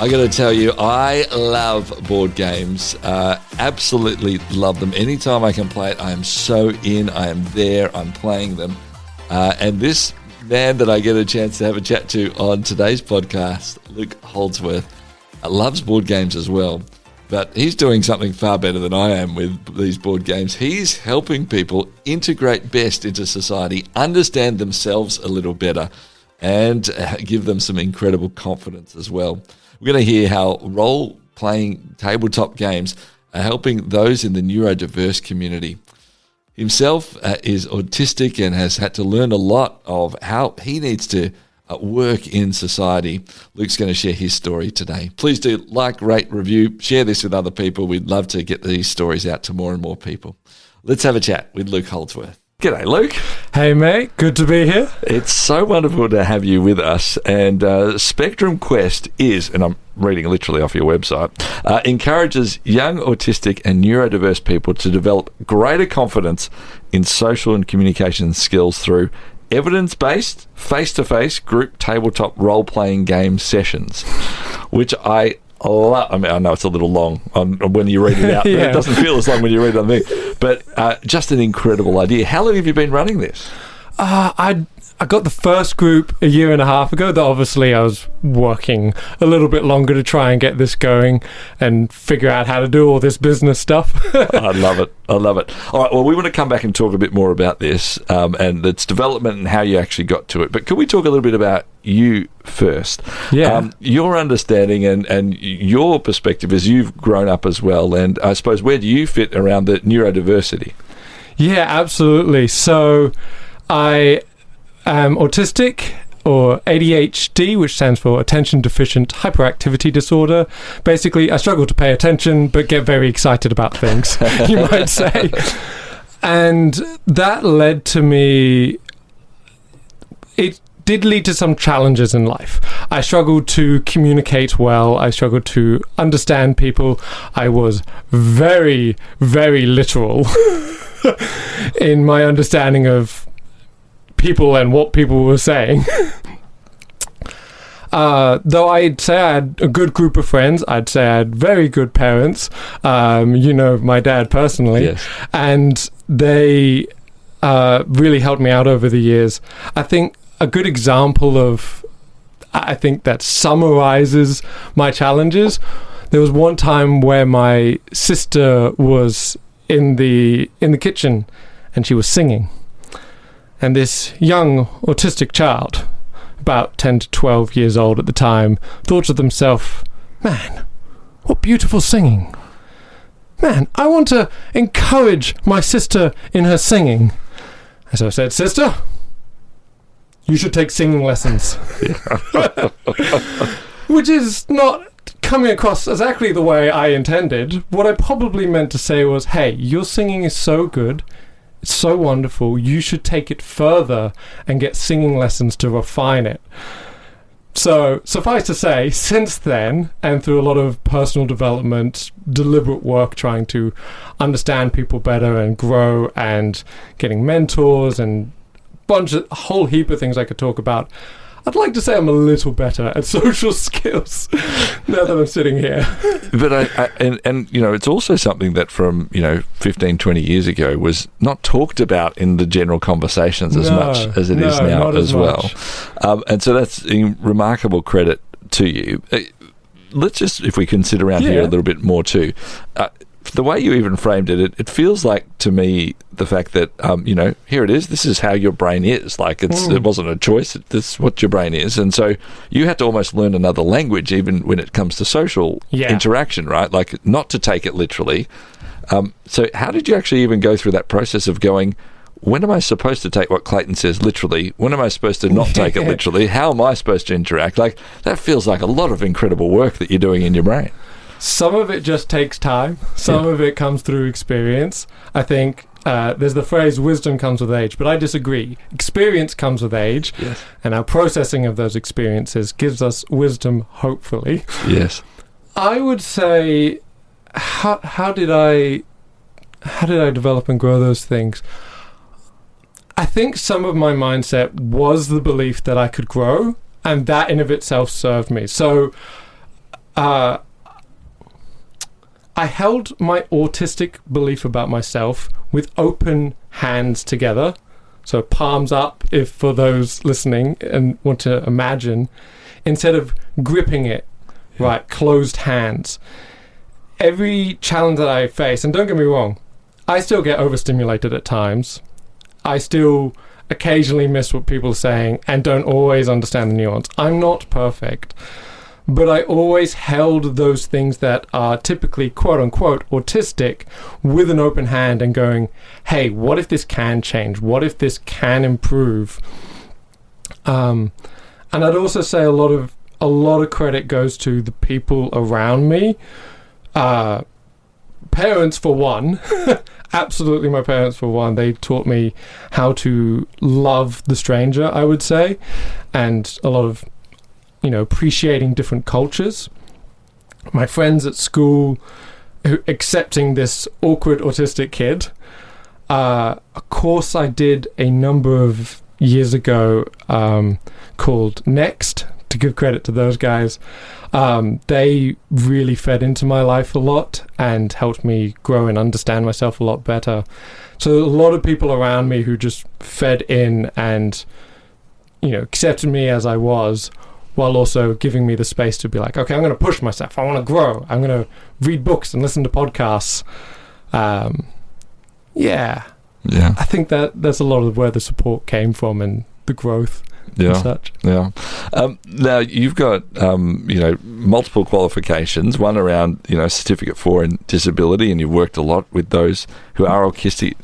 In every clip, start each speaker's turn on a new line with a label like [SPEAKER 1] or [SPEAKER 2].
[SPEAKER 1] I got to tell you, I love board games. Absolutely love them. Anytime I can play it, I am so in. I am there. I'm playing them. And this man that I get a chance to have a chat to on today's podcast, Luke Holdsworth, loves board games as well. But he's doing something far better than I am with these board games. He's helping people integrate best into society, understand themselves a little better, and give them some incredible confidence as well. We're going to hear how role-playing tabletop games are helping those in the neurodiverse community. Himself is autistic and has had to learn a lot of how he needs to work in society. Luke's going to share his story today. Please do like, rate, review, share this with other people. We'd love to get these stories out to more and more people. Let's have a chat with Luke Holdsworth. G'day, Luke.
[SPEAKER 2] Hey, mate. Good to be here.
[SPEAKER 1] It's so wonderful to have you with us. And Spectrum Quest is, and I'm reading literally off your website, encourages young autistic and neurodiverse people to develop greater confidence in social and communication skills through evidence-based, face-to-face group tabletop role-playing game sessions, which I love. I mean, I know it's a little long when you read it out, but it doesn't feel as long when you read it on me. But just an incredible idea. How long have you been running this?
[SPEAKER 2] I got the first group a year and a half ago. That obviously I was working a little bit longer to try and get this going and figure out how to do all this business stuff.
[SPEAKER 1] I love it. I love it. All right, well, we want to come back and talk a bit more about this and its development and how you actually got to it. But can we talk a little bit about you first?
[SPEAKER 2] Yeah.
[SPEAKER 1] Your understanding and your perspective as you've grown up as well. And I suppose, where do you fit around the neurodiversity?
[SPEAKER 2] Yeah, absolutely. So I am autistic, or ADHD, which stands for Attention Deficient Hyperactivity Disorder. Basically, I struggle to pay attention, but get very excited about things, you might say. And that led to me... It did lead to some challenges in life. I struggled to communicate well. I struggled to understand people. I was very, very literal in my understanding of people and what people were saying. Though I'd say I had a good group of friends, I'd say I had very good parents, my dad personally,
[SPEAKER 1] yes.
[SPEAKER 2] And they really helped me out over the years. I think a good example of, I think that summarizes my challenges, there was one time where my sister was in the kitchen and she was singing. And this young autistic child, about 10 to 12 years old at the time, thought to themselves, man, what beautiful singing. Man, I want to encourage my sister in her singing. And so I said, sister, you should take singing lessons. Which is not coming across exactly the way I intended. What I probably meant to say was, hey, your singing is so good, it's so wonderful, you should take it further and get singing lessons to refine it. So, suffice to say, since then, and through a lot of personal development, deliberate work trying to understand people better and grow and getting mentors and a whole heap of things I could talk about, I'd like to say I'm a little better at social skills now that I'm sitting here.
[SPEAKER 1] But it's also something that from 15, 20 years ago was not talked about in the general conversations as much as it is now as well. And so that's a remarkable credit to you. Let's just, if we can sit around here a little bit more too. The way you even framed it, it feels like to me the fact that, here it is, this is how your brain is. Like it wasn't a choice, this is what your brain is. And so you had to almost learn another language even when it comes to social interaction, right? Like not to take it literally. So how did you actually even go through that process of going, when am I supposed to take what Clayton says literally? When am I supposed to not take it literally? How am I supposed to interact? Like that feels like a lot of incredible work that you're doing in your brain.
[SPEAKER 2] Some of it just takes time. Some of it comes through experience. I think there's the phrase, wisdom comes with age, but I disagree. Experience comes with age, and our processing of those experiences gives us wisdom, hopefully.
[SPEAKER 1] Yes.
[SPEAKER 2] I would say, how did I develop and grow those things? I think some of my mindset was the belief that I could grow, and that in of itself served me. So I held my autistic belief about myself with open hands together. So palms up, if for those listening and want to imagine, instead of gripping it, right, closed hands. Every challenge that I face, and don't get me wrong, I still get overstimulated at times. I still occasionally miss what people are saying and don't always understand the nuance. I'm not perfect. But I always held those things that are typically quote-unquote autistic with an open hand and going, hey, what if this can change? What if this can improve? And I'd also say a lot of credit goes to the people around me. Parents, for one. Absolutely my parents, for one. They taught me how to love the stranger, I would say, and a lot of appreciating different cultures. My friends at school accepting this awkward autistic kid. A course I did a number of years ago called Next, to give credit to those guys. They really fed into my life a lot and helped me grow and understand myself a lot better. So a lot of people around me who just fed in and accepted me as I was, while also giving me the space to be like, okay, I'm going to push myself. I want to grow. I'm going to read books and listen to podcasts. Yeah. I think that's a lot of where the support came from and the growth and such.
[SPEAKER 1] Yeah. Now, you've got, multiple qualifications, one around, Certificate 4 in disability, and you've worked a lot with those who are autistic,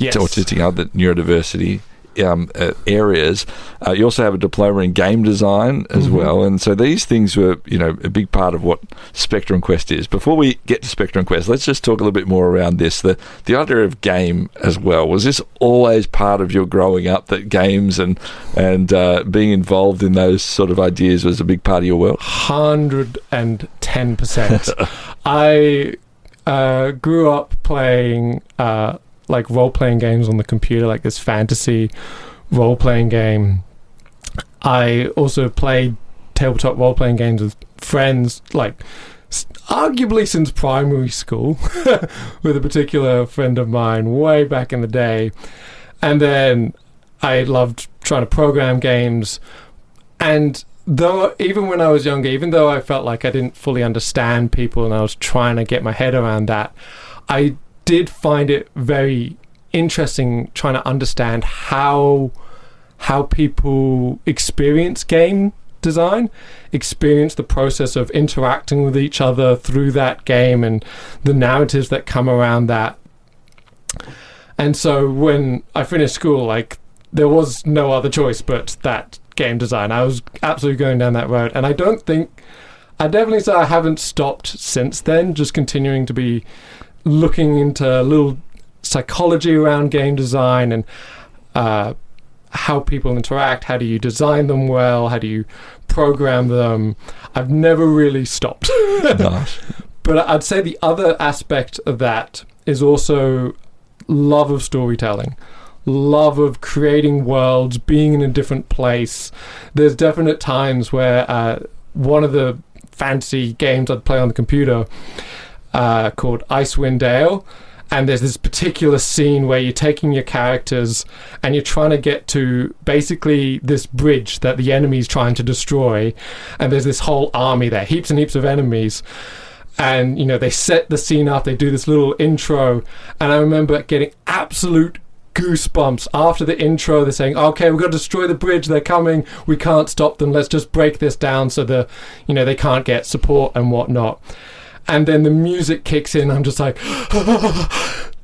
[SPEAKER 1] other neurodiversity areas. You also have a diploma in game design as well, and so these things were a big part of what Spectrum Quest is. Before we get to Spectrum Quest, let's just talk a little bit more around this, the idea of game as well. Was this always part of your growing up, that games and being involved in those sort of ideas was a big part of your world?
[SPEAKER 2] 110%. I grew up playing like role-playing games on the computer, like this fantasy role-playing game. I also played tabletop role-playing games with friends, like arguably since primary school, with a particular friend of mine way back in the day. And then I loved trying to program games. And even when I was younger, even though I felt like I didn't fully understand people and I was trying to get my head around that, I did find it very interesting trying to understand how people experience game design, experience the process of interacting with each other through that game and the narratives that come around that. And so when I finished school, like, there was no other choice but that game design. I was absolutely going down that road, and I definitely say I haven't stopped since then, just continuing to be looking into a little psychology around game design and how people interact, how do you design them well, how do you program them. I've never really stopped.
[SPEAKER 1] Nice.
[SPEAKER 2] But I'd say the other aspect of that is also love of storytelling, love of creating worlds, being in a different place. There's definite times where one of the fantasy games I'd play on the computer called Icewind Dale, and there's this particular scene where you're taking your characters and you're trying to get to basically this bridge that the enemy's trying to destroy, and there's this whole army there, heaps and heaps of enemies, and they set the scene up, they do this little intro, and I remember getting absolute goosebumps after the intro. They're saying, okay, we've got to destroy the bridge, they're coming, we can't stop them, let's just break this down so they can't get support and whatnot. And then the music kicks in. I'm just like,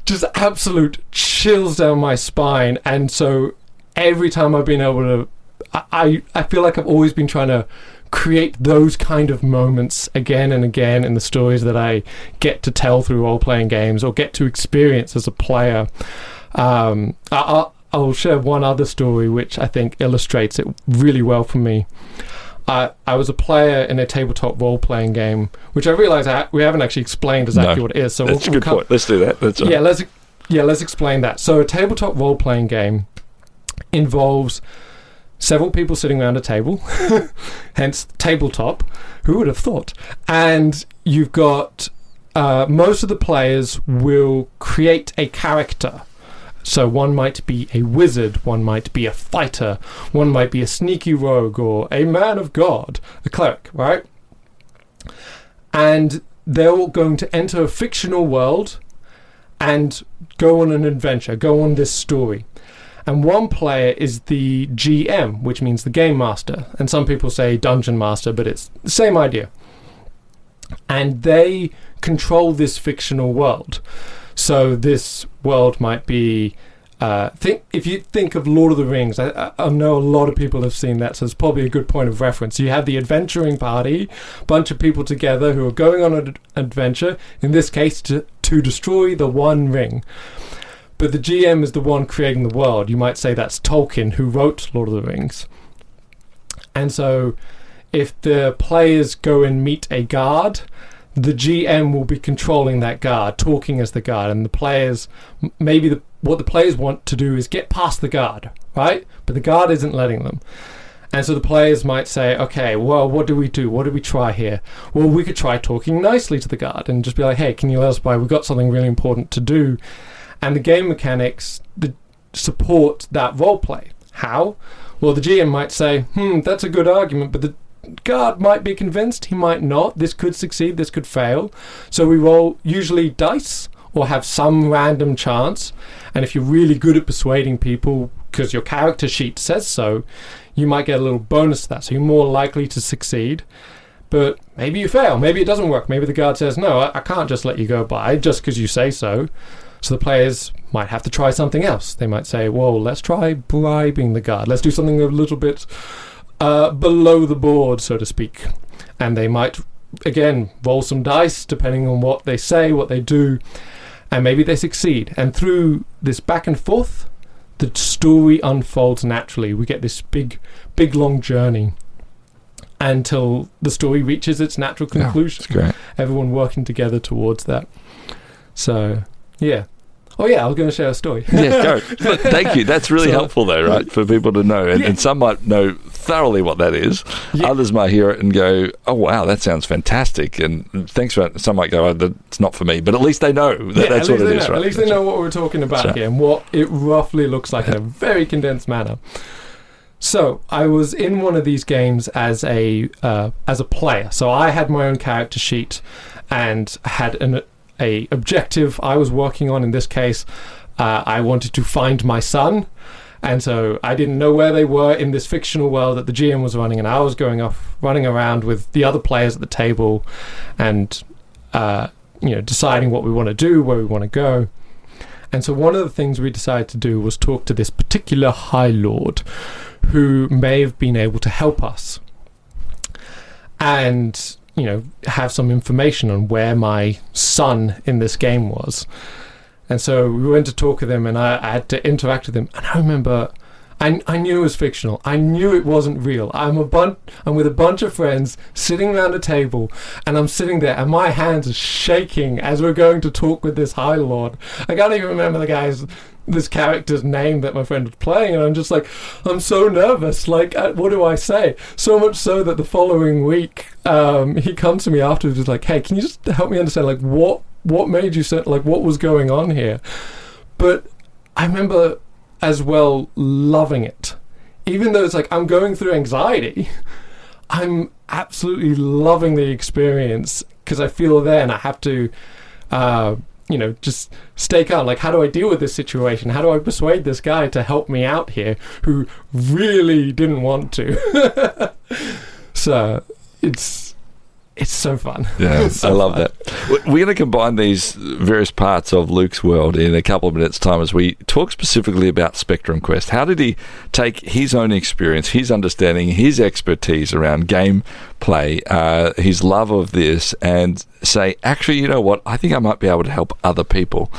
[SPEAKER 2] just absolute chills down my spine. And so every time I've been able to, I feel like I've always been trying to create those kind of moments again and again in the stories that I get to tell through role-playing games or get to experience as a player. I'll share one other story which I think illustrates it really well for me. I was a player in a tabletop role-playing game, which I realise we haven't actually explained exactly what it is. So
[SPEAKER 1] that's a good point. Let's do that. That's
[SPEAKER 2] let's explain that. So a tabletop role-playing game involves several people sitting around a table, hence tabletop. Who would have thought? And you've got most of the players will create a character. So one might be a wizard, one might be a fighter, one might be a sneaky rogue, or a man of God, a cleric, right? And they're all going to enter a fictional world and go on an adventure, go on this story. And one player is the GM, which means the game master. And some people say dungeon master, but it's the same idea. And they control this fictional world. So this world might be... if you think of Lord of the Rings, I know a lot of people have seen that, so it's probably a good point of reference. You have the adventuring party, bunch of people together who are going on an adventure, in this case to destroy the One Ring. But the GM is the one creating the world. You might say that's Tolkien, who wrote Lord of the Rings. And so if the players go and meet a guard, the GM will be controlling that guard, talking as the guard, and the players, what the players want to do is get past the guard, right? But the guard isn't letting them. And so the players might say, okay, well, what do we do? What do we try here? Well, we could try talking nicely to the guard and just be like, hey, can you let us by? We've got something really important to do. And the game mechanics support that role play. How? Well, the GM might say, that's a good argument, but the guard might be convinced, he might not. This could succeed, this could fail. So we roll usually dice or have some random chance. And if you're really good at persuading people, because your character sheet says so, you might get a little bonus to that. So you're more likely to succeed. But maybe you fail. Maybe it doesn't work. Maybe the guard says, no, I can't just let you go by just because you say so. So the players might have to try something else. They might say, well, let's try bribing the guard. Let's do something a little bit below the board, so to speak. And they might, again, roll some dice, depending on what they say, what they do, and maybe they succeed. And through this back and forth, the story unfolds naturally. We get this big, long journey until the story reaches its natural conclusion.
[SPEAKER 1] That's great.
[SPEAKER 2] Everyone working together towards that. So... yeah. Oh, yeah, I was going to share a story.
[SPEAKER 1] Yeah, go. Look, thank you. That's really helpful, though, right, for people to know. And some might know thoroughly what that is. Yeah. Others might hear it and go, oh, wow, that sounds fantastic. And thanks for that. Some might go, oh, that's not for me. But at least they know that's what it is, right?
[SPEAKER 2] At least they know what we're talking about here and what it roughly looks like in a very condensed manner. So I was in one of these games as a player. So I had my own character sheet and had a objective I was working on. In this case, I wanted to find my son, and so I didn't know where they were in this fictional world that the GM was running, and I was running around with the other players at the table and deciding what we want to do, where we want to go. And so one of the things we decided to do was talk to this particular High Lord who may have been able to help us and have some information on where my son in this game was. And so we went to talk with him, and I had to interact with him. And I remember, I knew it was fictional. I knew it wasn't real. I'm with a bunch of friends sitting around a table, and I'm sitting there, and my hands are shaking as we're going to talk with this High Lord. I can't even remember this character's name that my friend was playing, and I'm just like, I'm so nervous. Like, what do I say? So much so that the following week, he comes to me afterwards, was like, hey, can you just help me understand, like, what made you say, like, what was going on here? But I remember as well loving it. Even though it's like I'm going through anxiety, I'm absolutely loving the experience because I feel there and I have to just stay calm. Like, how do I deal with this situation? How do I persuade this guy to help me out here who really didn't want to? So it's so fun.
[SPEAKER 1] Yeah,
[SPEAKER 2] so
[SPEAKER 1] I love
[SPEAKER 2] fun.
[SPEAKER 1] that. We're going to combine these various parts of Luke's world in a couple of minutes' time as we talk specifically about Spectrum Quest. How did he take his own experience, his understanding, his expertise around game play, his love of this, and say, actually, you know what, I think I might be able to help other people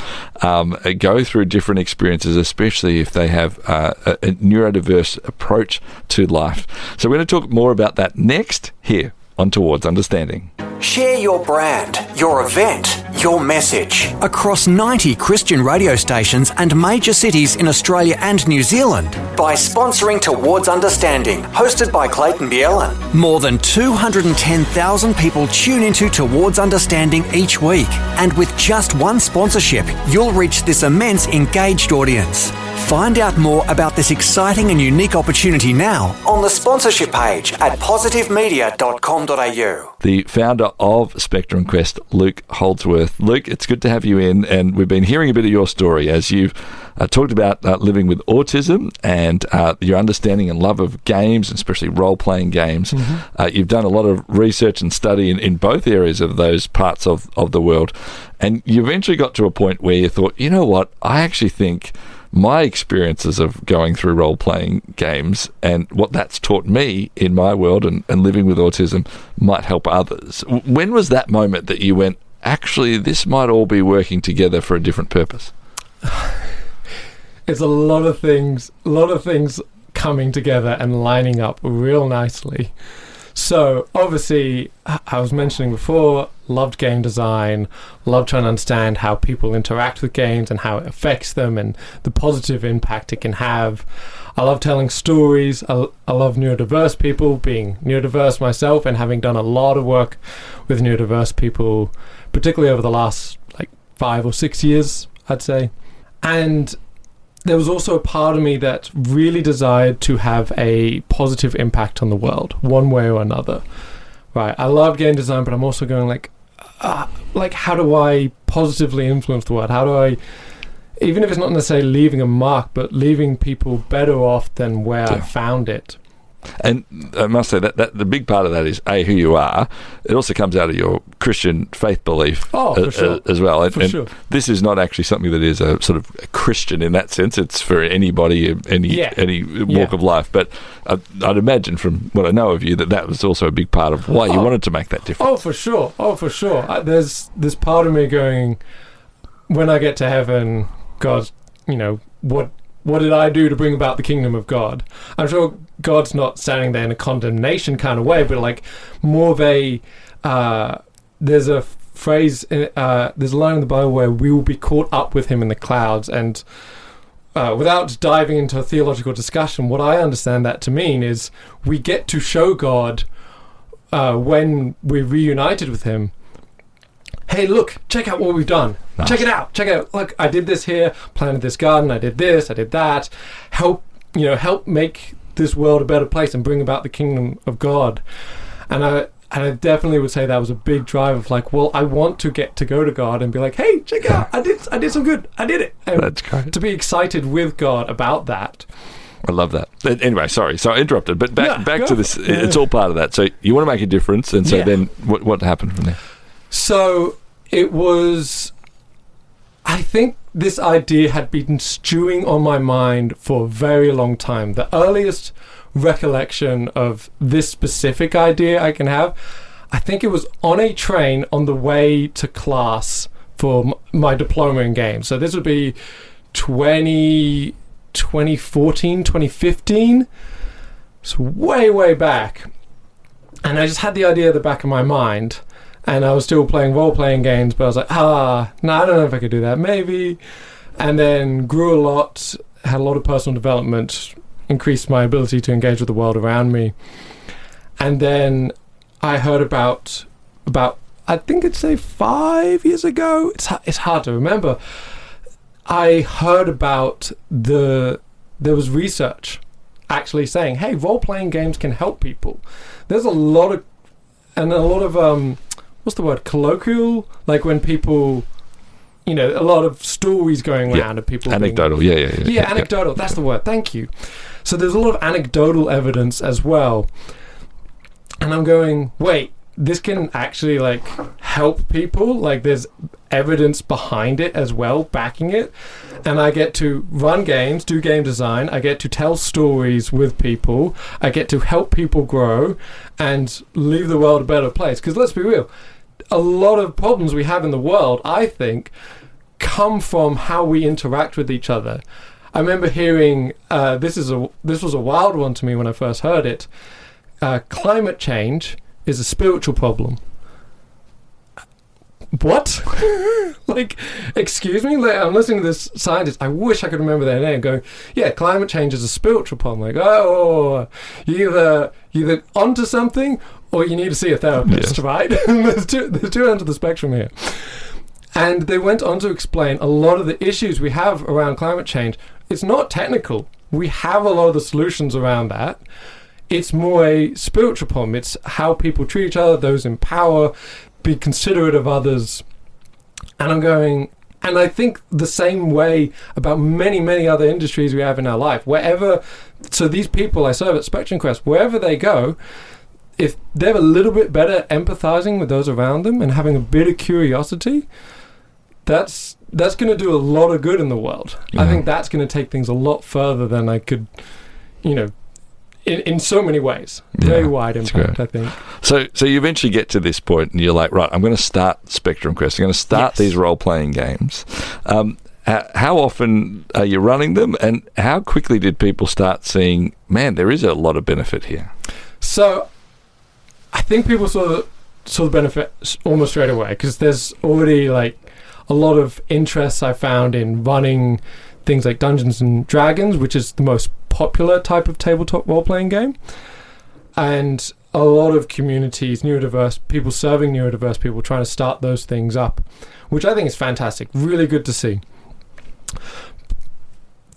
[SPEAKER 1] go through different experiences, especially if they have a neurodiverse approach to life. So we're going to talk more about that next here on Towards Understanding.
[SPEAKER 3] Share your brand, your event, your message across 90 Christian radio stations and major cities in Australia and New Zealand by sponsoring Towards Understanding, hosted by Clayton Bielan. More than 210,000 people tune into Towards Understanding each week, and with just one sponsorship, you'll reach this immense engaged audience. Find out more about this exciting and unique opportunity now on the sponsorship page at positivemedia.com.au.
[SPEAKER 1] The founder of Spectrum Quest, Luke Holdsworth. Luke, it's good to have you in, and we've been hearing a bit of your story as you've talked about living with autism and your understanding and love of games, especially role-playing games. Mm-hmm. You've done a lot of research and study in both areas of those parts of the world, and you eventually got to a point where you thought, you know what, I actually think my experiences of going through role-playing games and what that's taught me in my world and living with autism might help others. When was that moment that you went, actually, this might all be working together for a different purpose?
[SPEAKER 2] It's a lot of things coming together and lining up real nicely. So, obviously, I was mentioning before, loved game design, loved trying to understand how people interact with games and how it affects them and the positive impact it can have. I love telling stories. I love neurodiverse people, being neurodiverse myself and having done a lot of work with neurodiverse people, particularly over the last 5 or 6 years, I'd say. And there was also a part of me that really desired to have a positive impact on the world, one way or another. Right, I love game design, but I'm also going how do I positively influence the world? How do I, even if it's not necessarily leaving a mark, but leaving people better off than where I found it?
[SPEAKER 1] And I must say that the big part of that is who you are. It also comes out of your Christian faith belief as well. And
[SPEAKER 2] sure.
[SPEAKER 1] This is not actually something that is a sort of a Christian in that sense. It's for anybody, any walk of life. But I'd imagine from what I know of you that was also a big part of why you wanted to make that difference.
[SPEAKER 2] Oh, for sure. There's part of me going, when I get to heaven, God, what did I do to bring about the kingdom of God? I'm sure God's not standing there in a condemnation kind of way, but more of a, there's a phrase, there's a line in the Bible where we will be caught up with him in the clouds. And without diving into a theological discussion, what I understand that to mean is we get to show God when we're reunited with him, hey, look, check out what we've done. Nice. Check it out. Look, I did this here, planted this garden, I did this, I did that. Help make this world a better place and bring about the kingdom of God. And I definitely would say that was a big drive of I want to get to go to God and be like, hey, check it out. I did some good. I did it. And
[SPEAKER 1] that's great.
[SPEAKER 2] To be excited with God about that.
[SPEAKER 1] I love that. Anyway, sorry, so I interrupted, but back to this. It's all part of that. So you want to make a difference, and so then what happened from there?
[SPEAKER 2] So it was, I think this idea had been stewing on my mind for a very long time. The earliest recollection of this specific idea I can have, I think it was on a train on the way to class for my diploma in games. So this would be 2014, 2015. So way back. And I just had the idea at the back of my mind. And I was still playing role-playing games, but I was like, I don't know if I could do that, maybe. And then grew a lot, had a lot of personal development, increased my ability to engage with the world around me. And then I heard about I think it's 5 years ago, it's hard to remember, I heard about there was research actually saying, hey, role-playing games can help people. There's a lot of what's the word, colloquial, when people, a lot of stories going around of people
[SPEAKER 1] anecdotal.
[SPEAKER 2] Anecdotal, that's the word, thank you. So there's a lot of anecdotal evidence as well, and I'm going, wait, this can actually help people, there's evidence behind it as well, backing it. And I get to run games, do game design, I get to tell stories with people, I get to help people grow and leave the world a better place. Because let's be real, a lot of problems we have in the world, I think, come from how we interact with each other. I remember hearing, this was a wild one to me when I first heard it, climate change is a spiritual problem. what? Like, excuse me? Like, I'm listening to this scientist. I wish I could remember their name. Going, yeah, climate change is a spiritual problem. Like, oh, you either onto something or you need to see a therapist, right? there's two ends of the spectrum here. And they went on to explain a lot of the issues we have around climate change. It's not technical. We have a lot of the solutions around that. It's more a spiritual problem. It's how people treat each other, those in power, be considerate of others. And I'm going, and I think the same way about many, many other industries we have in our life. So these people I serve at Spectrum Quest, wherever they go, if they're a little bit better empathizing with those around them and having a bit of curiosity, that's going to do a lot of good in the world. I think that's going to take things a lot further than I could, in so many ways. Very wide impact, I think.
[SPEAKER 1] So you eventually get to this point and you're like, right, I'm going to start Spectrum Quest. I'm going to start these role-playing games. How often are you running them, and how quickly did people start seeing, man, there is a lot of benefit here?
[SPEAKER 2] So I think people saw the benefit almost straight away, because there's already like a lot of interest I found in running things like Dungeons and Dragons, which is the most popular type of tabletop role-playing game, and a lot of communities, neurodiverse people serving neurodiverse people, trying to start those things up, which I think is fantastic. Really good to see.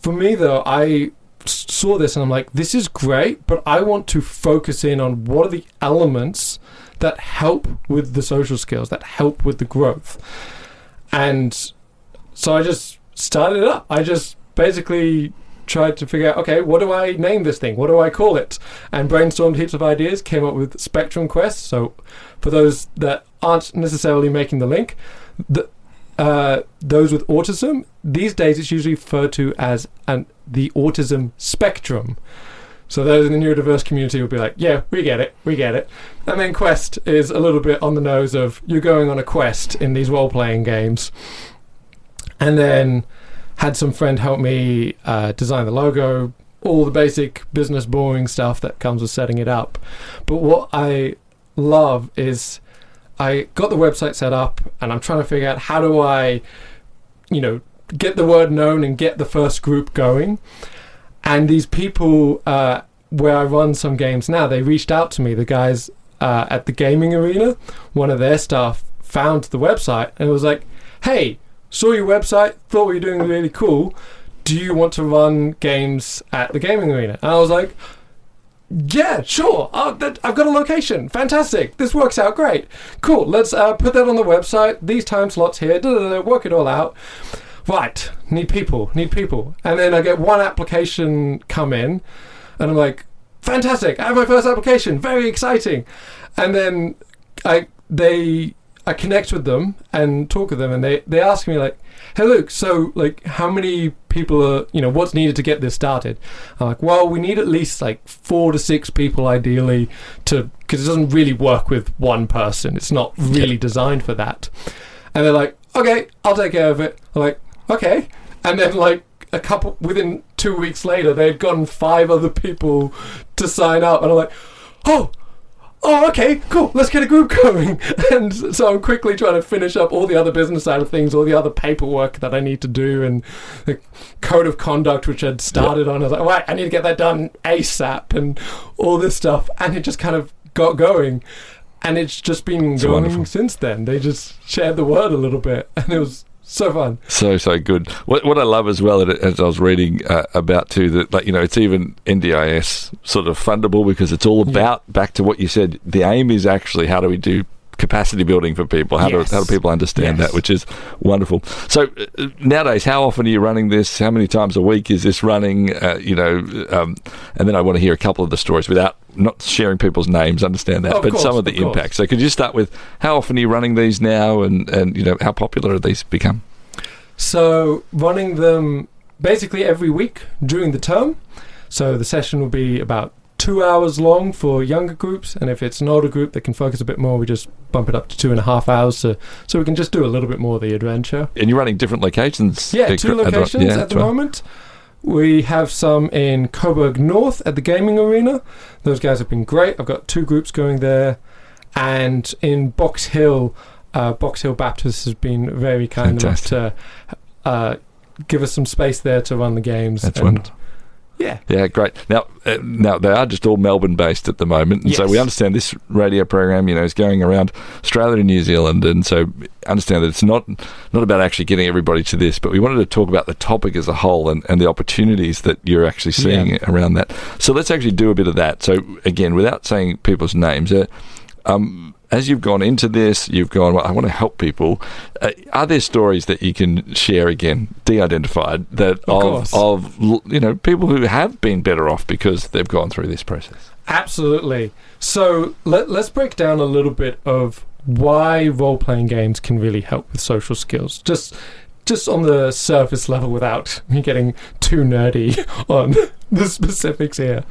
[SPEAKER 2] For me, though, I saw this and I'm like, this is great, but I want to focus in on what are the elements that help with the social skills, that help with the growth. And so I just started it up. I just basically tried to figure out, okay, what do I name this thing? What do I call it? And brainstormed heaps of ideas, came up with Spectrum Quest. So for those that aren't necessarily making the link, those with autism, these days it's usually referred to as the autism spectrum. So those in the neurodiverse community will be like, yeah, we get it. And then quest is a little bit on the nose of you're going on a quest in these role-playing games. And then had some friend help me design the logo, all the basic business boring stuff that comes with setting it up. But what I love is I got the website set up and I'm trying to figure out how do I, get the word known and get the first group going. And these people, where I run some games now, they reached out to me. The guys at the gaming arena, one of their staff found the website and was like, hey, saw your website, thought what you were doing was really cool. Do you want to run games at the gaming arena? And I was like, yeah, sure. I've got a location. Fantastic. This works out great. Cool. Let's put that on the website. These time slots here. Work it all out. Right. Need people. And then I get one application come in and I'm like, fantastic. I have my first application. Very exciting. And then I connect with them and talk with them and they ask me like, hey Luke, so like how many people are, what's needed to get this started? I'm like, well, we need at least like 4 to 6 people ideally because it doesn't really work with one person. It's not really designed for that. And they're like, okay, I'll take care of it. I'm like, okay. And then like within 2 weeks later, they'd gotten 5 other people to sign up. And I'm like, oh, okay, cool, let's get a group going. And so I'm quickly trying to finish up all the other business side of things, all the other paperwork that I need to do, and the code of conduct, which I'd started on. I was like, right, I need to get that done ASAP, and all this stuff. And it just kind of got going. And it's just been going since then. They just shared the word a little bit, and it was so fun. So
[SPEAKER 1] good. What I love as well, as I was reading about too, that it's even NDIS sort of fundable because it's all about, back to what you said, the aim is actually how do we do capacity building for people? How do people understand that, which is wonderful. So nowadays, how often are you running this? How many times a week is this running? And then I want to hear a couple of the stories without not sharing people's names, understand that, but some of the impact. So could you start with how often are you running these now and how popular have these become?
[SPEAKER 2] So running them basically every week during the term. So the session will be about 2 hours long for younger groups, and if it's an older group that can focus a bit more, we just bump it up to 2.5 hours so we can just do a little bit more of the adventure.
[SPEAKER 1] And you're running different locations?
[SPEAKER 2] Yeah, 2 locations at the moment. We have some in Coburg North at the gaming arena. Those guys have been great. I've got 2 groups going there. And in Box Hill, Box Hill Baptist has been very kind enough to give us some space there to run the games.
[SPEAKER 1] That's wonderful. Yeah, great. Now they are just all Melbourne-based at the moment, and so we understand this radio program, is going around Australia and New Zealand, and so understand that it's not about actually getting everybody to this, but we wanted to talk about the topic as a whole and the opportunities that you're actually seeing around that. So let's actually do a bit of that. So again, without saying people's names, as you've gone into this, you've gone, well, I want to help people. Are there stories that you can share, again, de-identified, that of people who have been better off because they've gone through this process?
[SPEAKER 2] Absolutely. So let's break down a little bit of why role-playing games can really help with social skills. Just on the surface level, without me getting too nerdy on the specifics here.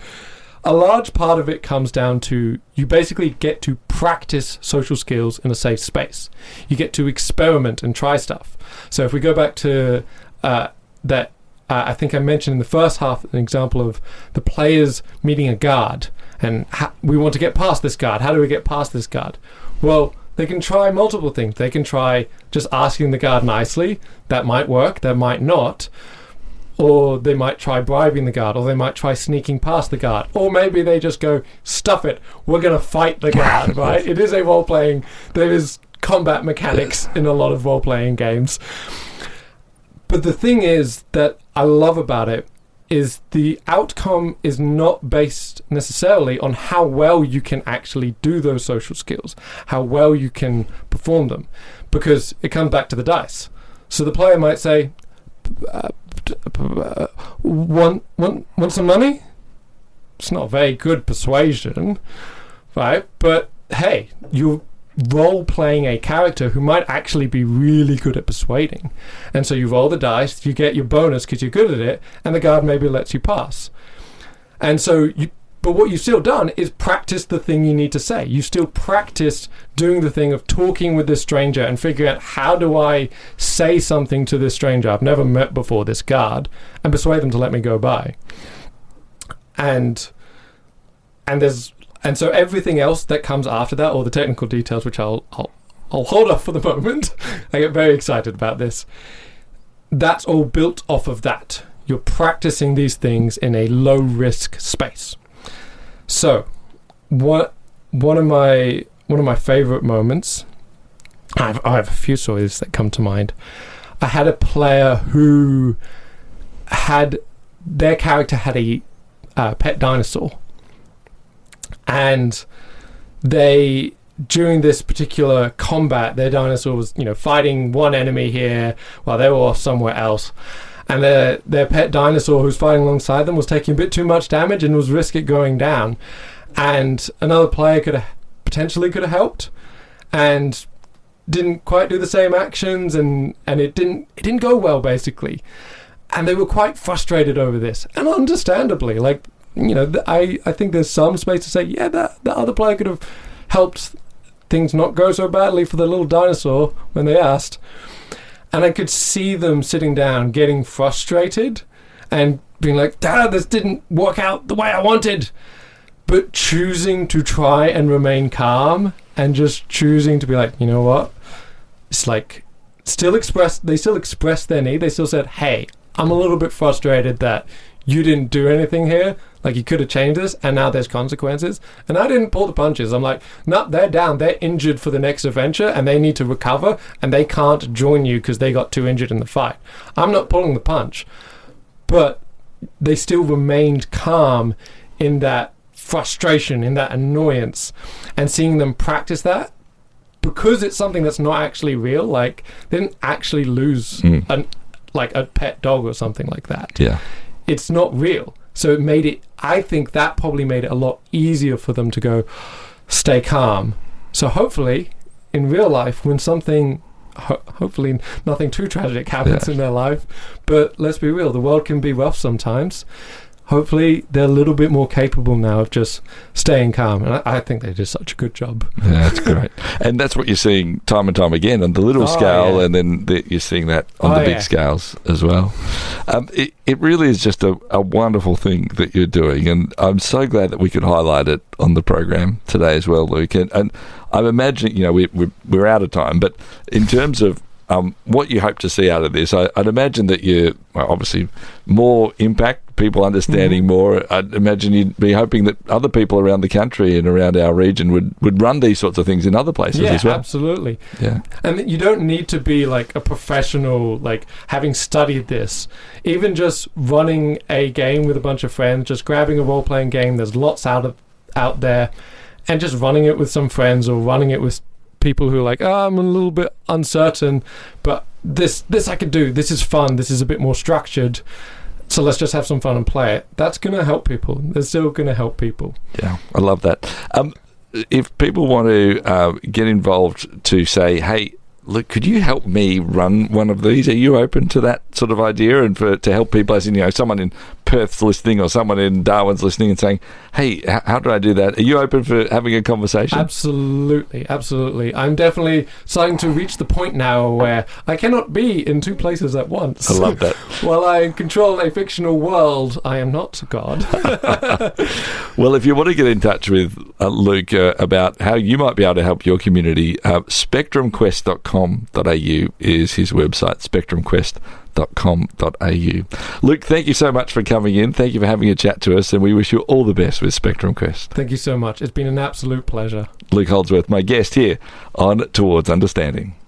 [SPEAKER 2] A large part of it comes down to you basically get to practice social skills in a safe space. You get to experiment and try stuff. So if we go back to that, I think I mentioned in the first half an example of the players meeting a guard, and we want to get past this guard. How do we get past this guard? Well, they can try multiple things. They can try just asking the guard nicely. That might work. That might not. Or they might try bribing the guard, or they might try sneaking past the guard, or maybe they just go, stuff it, we're going to fight the guard, right? It is a role-playing, there is combat mechanics in a lot of role-playing games. But the thing is that I love about it is the outcome is not based necessarily on how well you can actually do those social skills, how well you can perform them, because it comes back to the dice. So the player might say, want some money? It's not very good persuasion, right? But hey, you're role-playing a character who might actually be really good at persuading. And so you roll the dice, you get your bonus because you're good at it, and the guard maybe lets you pass. And so but what you've still done is practice the thing you need to say. You still practiced doing the thing of talking with this stranger and figuring out, how do I say something to this stranger I've never met before, this guard, and persuade them to let me go by. And so everything else that comes after that, all the technical details, which I'll hold off for the moment. I get very excited about this. That's all built off of that. You're practicing these things in a low-risk space. So, one of my favorite moments, I have a few stories that come to mind. I had a player who their character had a pet dinosaur, and during this particular combat, their dinosaur was fighting one enemy here while they were off somewhere else. And their pet dinosaur who's fighting alongside them was taking a bit too much damage and was risking going down. And another player could have helped and didn't quite do the same actions, and it didn't go well, basically. And they were quite frustrated over this. And understandably, I think there's some space to say, yeah, that other player could have helped things not go so badly for the little dinosaur when they asked. And I could see them sitting down, getting frustrated and being like, Dad, this didn't work out the way I wanted. But choosing to try and remain calm and just choosing to be like, you know what? It's like, they still expressed their need. They still said, hey, I'm a little bit frustrated that you didn't do anything here. Like, you could have changed this, and now there's consequences. And I didn't pull the punches. I'm like, no, they're down. They're injured for the next adventure, and they need to recover, and they can't join you because they got too injured in the fight. I'm not pulling the punch. But they still remained calm in that frustration, in that annoyance, and seeing them practice that, because it's something that's not actually real. Like, they didn't actually lose a pet dog or something like that.
[SPEAKER 1] Yeah.
[SPEAKER 2] It's not real. So I think that probably made it a lot easier for them to go, stay calm. So hopefully, in real life, when something, hopefully nothing too tragic happens in their life, but let's be real, the world can be rough sometimes. hopefully they're a little bit more capable now of just staying calm. And I think they did such a good job.
[SPEAKER 1] Yeah, that's great. And that's what you're seeing time and time again on the little scale, and then you're seeing that on the big scales as well. It really is just a wonderful thing that you're doing, and I'm so glad that we could highlight it on the program today as well, Luke. And I'm imagining, we're out of time, but in terms of what you hope to see out of this, I'd imagine that you're obviously more impact, people understanding more. I'd imagine you'd be hoping that other people around the country and around our region would run these sorts of things in other places as well.
[SPEAKER 2] Absolutely.
[SPEAKER 1] Yeah.
[SPEAKER 2] And you don't need to be like a professional, like having studied this. Even just running a game with a bunch of friends, just grabbing a role-playing game, there's lots out there, and just running it with some friends or running it with people who are like, I'm a little bit uncertain, but this I could do. This is fun. This is a bit more structured. So let's just have some fun and play it. That's going to help people. They're still going to help people.
[SPEAKER 1] Yeah, I love that. If people want to get involved to say, hey, look, could you help me run one of these? Are you open to that sort of idea and to help people, as in, someone in Perth's listening or someone in Darwin's listening and saying, hey, how do I do that? Are you open for having a conversation?
[SPEAKER 2] Absolutely. I'm definitely starting to reach the point now where I cannot be in two places at once.
[SPEAKER 1] I love that.
[SPEAKER 2] While I control a fictional world, I am not God.
[SPEAKER 1] Well, if you want to get in touch with Luke about how you might be able to help your community, spectrumquest.com.au is his website, spectrumquest.com.au. Luke, thank you so much for coming in. Thank you for having a chat to us, and we wish you all the best with Spectrum Quest.
[SPEAKER 2] Thank you so much. It's been an absolute pleasure.
[SPEAKER 1] Luke Holdsworth, my guest here on Towards Understanding.